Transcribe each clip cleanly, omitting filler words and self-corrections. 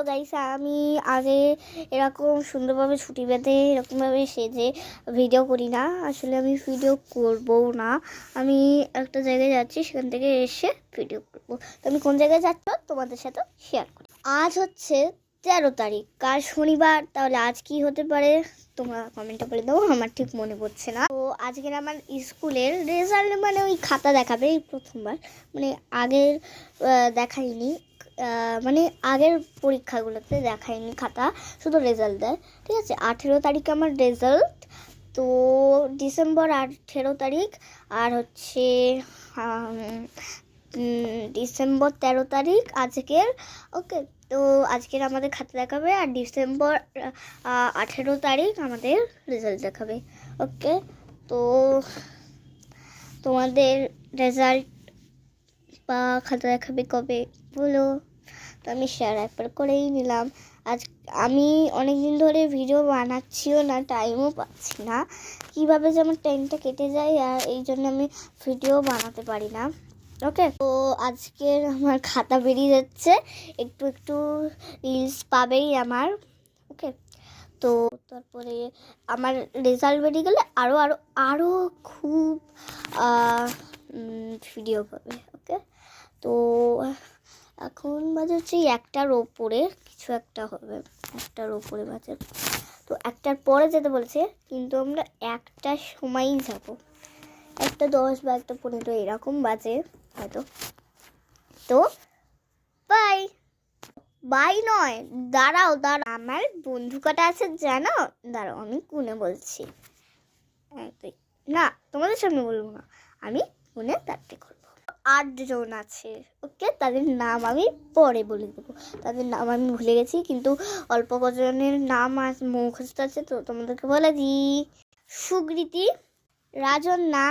Hello guys, আমি আগে এরকম সুন্দরভাবে ছুটি বেঁধে এরকমভাবে সেজে ভিডিও করি না। আসলে আমি ভিডিও করবও না। আমি একটা জায়গায় যাচ্ছি, সেখান থেকে এসে ভিডিও করবো। তো আমি কোন জায়গায় যাচ্ছ তোমাদের সাথে শেয়ার করি। আজ হচ্ছে 13 তারিখ, কাল শনিবার। তাহলে আজ কি হতে পারে তোমরা কমেন্টে বলে দাও, আমার ঠিক মনে পড়ছে না। তো আজকের আমার স্কুলের রেজাল্ট, মানে ওই খাতা দেখাবে এই প্রথমবার, মানে আগের দেখাইনি, মানে আগের পরীক্ষাগুলোতে দেখায়নি খাতা, শুধু রেজাল্ট দেয়। ঠিক আছে, 18 তারিখে আমার রেজাল্ট। তো ডিসেম্বর 18 তারিখ, আর হচ্ছে ডিসেম্বর 13 তারিখ আজকের। ওকে, তো আজকের আমাদের খাতা দেখাবে, আর ডিসেম্বর 18 তারিখ আমাদের রেজাল্ট দেখাবে। ওকে, তো তোমাদের রেজাল্ট বা খাতা দেখাবে কবে বলো? তো আমি শেয়ার একবার করেই নিলাম। আজ আমি অনেক দিন ধরে ভিডিও বানাচ্ছিও না, টাইমও পাচ্ছি না। কীভাবে যে আমার টাইমটা কেটে যায়, আর এই জন্য আমি ভিডিও বানাতে পারি না। ওকে, তো আজকের আমার খাতা বেরিয়ে যাচ্ছে, একটু একটু রিলস পাবেই আমার। ওকে, তো তারপরে আমার রেজাল্ট বেরিয়ে গেলে আরও আরও আরও খুব ভিডিও পাবে। ওকে, তো এখন বাজে হচ্ছে 1টার ওপরে, কিছু একটা হবে, 1টার ওপরে বাজে। তো 1টার পরে যেতে বলেছে, কিন্তু আমরা 1টার সময়ই যাব। 1:10 বা 1:15 এরকম বাজে হয়তো। তো বাই বাই নয়, দাঁড়াও, আমার বন্ধু কটা আছে জানো? দাঁড়াও, আমি গুনে বলছি। না, তোমাদের সামনে বলবো না, আমি গুনে তারপরে করবো। 8 জন আছে। ওকে, তাদের নাম আমি পরে বলে দেবো। তাদের নাম আমি ভুলে গেছি, কিন্তু অল্প কজনের নাম আজ মুখস্থ আছে, তো তোমাদেরকে বলে দিই। সুকৃতি, রাজন্যা,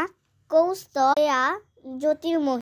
কৌস্তয়া, জ্যোতির্ময়ী।